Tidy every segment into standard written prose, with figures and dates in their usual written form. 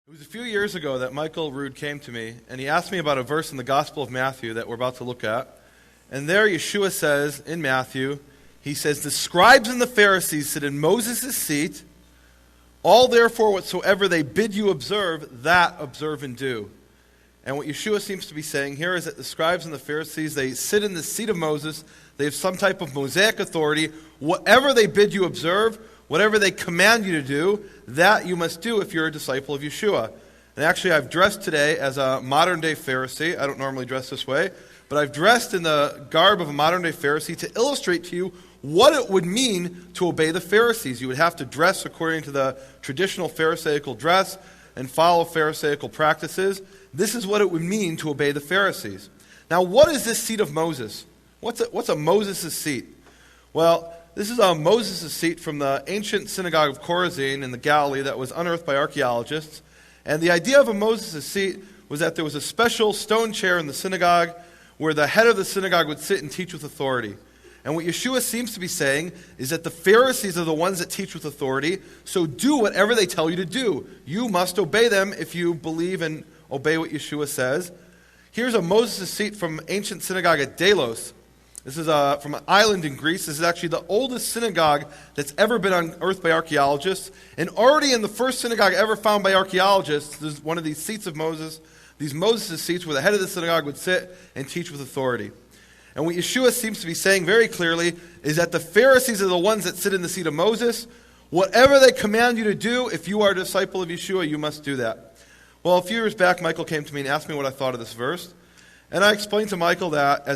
It was a few years ago that Michael Rood came to me, and he asked me about a verse in the Gospel of Matthew that we're about to look at. And there Yeshua says, in Matthew, he says, "The scribes and the Pharisees sit in Moses' seat. All therefore whatsoever they bid you observe, that observe and do." And what Yeshua seems to be saying here is that the scribes and the Pharisees, they sit in the seat of Moses. They have some type of Mosaic authority. Whatever they bid you observe, whatever they command you to do, that you must do if you're a disciple of Yeshua. And actually, I've dressed today as a modern-day Pharisee. I don't normally dress this way, but I've dressed in the garb of a modern-day Pharisee to illustrate to you what it would mean to obey the Pharisees. You would have to dress according to the traditional Pharisaical dress and follow Pharisaical practices. This is what it would mean to obey the Pharisees. Now, what is this seat of Moses? What's a Moses' seat? Well, this is a Moses' seat from the ancient synagogue of Chorazin in the Galilee that was unearthed by archaeologists. And the idea of a Moses' seat was that there was a special stone chair in the synagogue where the head of the synagogue would sit and teach with authority. And what Yeshua seems to be saying is that the Pharisees are the ones that teach with authority, so do whatever they tell you to do. You must obey them if you believe and obey what Yeshua says. Here's a Moses' seat from ancient synagogue at Delos. This is from an island in Greece. This is actually the oldest synagogue that's ever been unearthed by archaeologists. And already in the first synagogue ever found by archaeologists, there's one of these seats of Moses, these Moses' seats where the head of the synagogue would sit and teach with authority. And what Yeshua seems to be saying very clearly is that the Pharisees are the ones that sit in the seat of Moses. Whatever they command you to do, if you are a disciple of Yeshua, you must do that. Well, a few years back, Michael came to me and asked me what I thought of this verse. And I explained to Michael that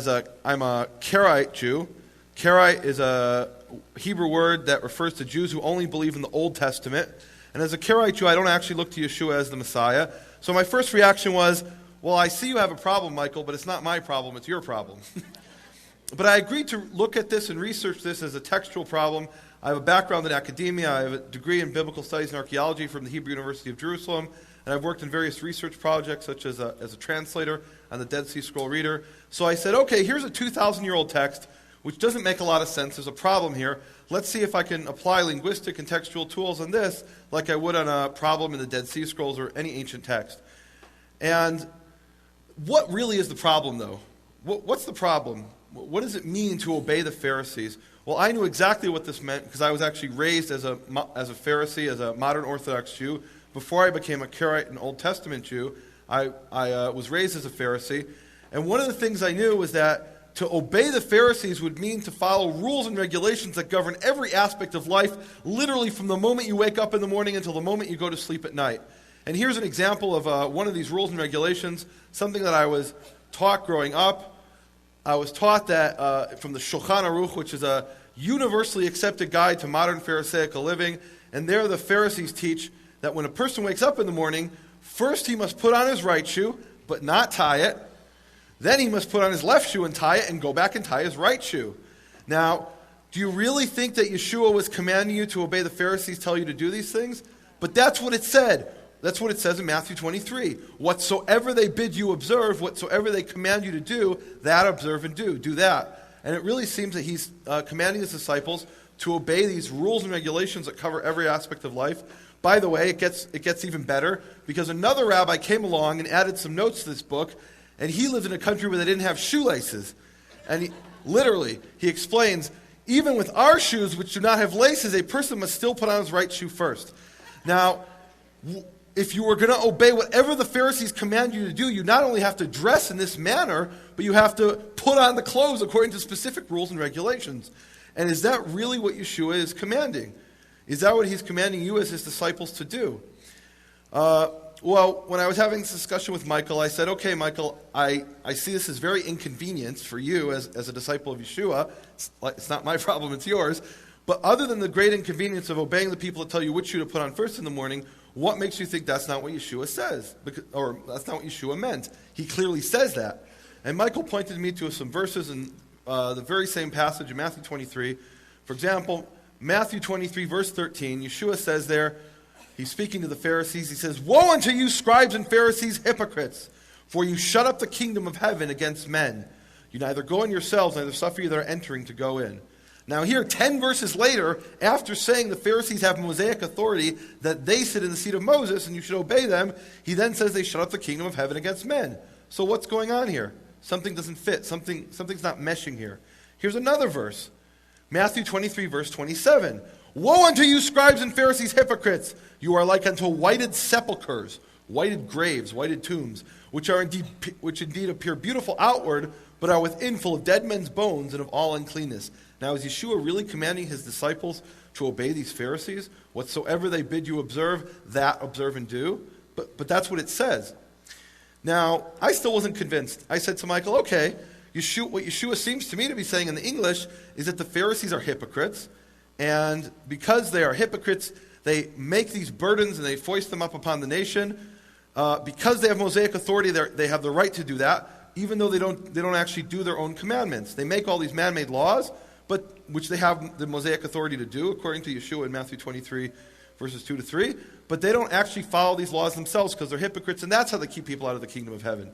I'm a Karaite Jew. Karaite is a Hebrew word that refers to Jews who only believe in the Old Testament. And as a Karaite Jew, I don't actually look to Yeshua as the Messiah. So my first reaction was, well, I see you have a problem, Michael, but it's not my problem, it's your problem. But I agreed to look at this and research this as a textual problem. I have a background in academia. I have a degree in biblical studies and archaeology from the Hebrew University of Jerusalem. And I've worked in various research projects, such as a translator on the Dead Sea Scroll Reader. So I said, okay, here's a 2,000-year-old text, which doesn't make a lot of sense. There's a problem here. Let's see if I can apply linguistic and textual tools on this like I would on a problem in the Dead Sea Scrolls or any ancient text. And what really is the problem, though? What's the problem? What does it mean to obey the Pharisees? Well, I knew exactly what this meant because I was actually raised as a Pharisee, as a modern Orthodox Jew. Before I became a Karaite and Old Testament Jew, I was raised as a Pharisee. And one of the things I knew was that to obey the Pharisees would mean to follow rules and regulations that govern every aspect of life, literally from the moment you wake up in the morning until the moment you go to sleep at night. And here's an example of one of these rules and regulations, something that I was taught growing up. I was taught that from the Shulchan Aruch, which is a universally accepted guide to modern Pharisaical living, and there the Pharisees teach that when a person wakes up in the morning, first he must put on his right shoe, but not tie it. Then he must put on his left shoe and tie it, and go back and tie his right shoe. Now, do you really think that Yeshua was commanding you to obey the Pharisees tell you to do these things? But that's what it said. That's what it says in Matthew 23. Whatsoever they bid you observe, whatsoever they command you to do, that observe and do. Do that. And it really seems that he's commanding his disciples to obey these rules and regulations that cover every aspect of life. By the way, it gets even better because another rabbi came along and added some notes to this book, and he lived in a country where they didn't have shoelaces. And he explains, even with our shoes, which do not have laces, a person must still put on his right shoe first. Now, if you were going to obey whatever the Pharisees command you to do, you not only have to dress in this manner, but you have to put on the clothes according to specific rules and regulations. And is that really what Yeshua is commanding? Is that what he's commanding you as his disciples to do? Well, when I was having this discussion with Michael, I said, okay, Michael, I see this as very inconvenient for you as a disciple of Yeshua. It's not my problem, it's yours. But other than the great inconvenience of obeying the people that tell you which shoe to put on first in the morning, what makes you think that's not what Yeshua says? Or that's not what Yeshua meant? He clearly says that. And Michael pointed me to some verses in the very same passage in Matthew 23. For example, Matthew 23, verse 13, Yeshua says there, he's speaking to the Pharisees, he says, "Woe unto you, scribes and Pharisees, hypocrites, for you shut up the kingdom of heaven against men. You neither go in yourselves, neither suffer you that are entering to go in." Now here, 10 verses later, after saying the Pharisees have Mosaic authority, that they sit in the seat of Moses and you should obey them, he then says they shut up the kingdom of heaven against men. So what's going on here? Something doesn't fit. Something's not meshing here. Here's another verse. Matthew 23, verse 27. Woe unto you, scribes and Pharisees, hypocrites! You are like unto whited sepulchres, whited graves, whited tombs, which indeed appear beautiful outward, but are within full of dead men's bones and of all uncleanness. Now, is Yeshua really commanding his disciples to obey these Pharisees? Whatsoever they bid you observe, that observe and do. But that's what it says. Now, I still wasn't convinced. I said to Michael, okay, what Yeshua seems to me to be saying in the English is that the Pharisees are hypocrites, and because they are hypocrites, they make these burdens and they foist them up upon the nation. Because they have Mosaic authority, they have the right to do that, even though they don't actually do their own commandments. They make all these man-made laws, which they have the Mosaic authority to do, according to Yeshua in Matthew 23, verses 2 to 3. But they don't actually follow these laws themselves because they're hypocrites, and that's how they keep people out of the kingdom of heaven.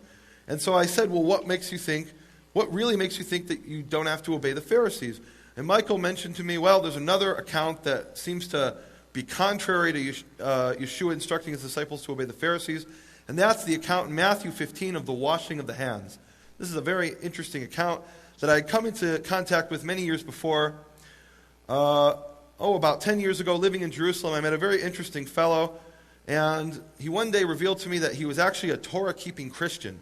And so I said, well, what really makes you think that you don't have to obey the Pharisees? And Michael mentioned to me, well, there's another account that seems to be contrary to Yeshua instructing his disciples to obey the Pharisees, and that's the account in Matthew 15 of the washing of the hands. This is a very interesting account that I had come into contact with many years before. About 10 years ago, living in Jerusalem, I met a very interesting fellow, and he one day revealed to me that he was actually a Torah-keeping Christian.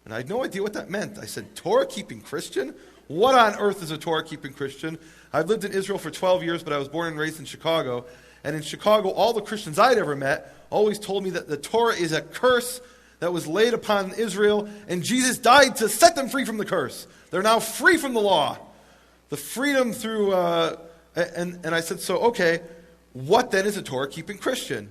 And I had no idea what that meant. I said, Torah-keeping Christian? What on earth is a Torah-keeping Christian? I've lived in Israel for 12 years, but I was born and raised in Chicago. And in Chicago, all the Christians I'd ever met always told me that the Torah is a curse that was laid upon Israel, and Jesus died to set them free from the curse. They're now free from the law. The freedom through... And I said, so, okay, what then is a Torah-keeping Christian?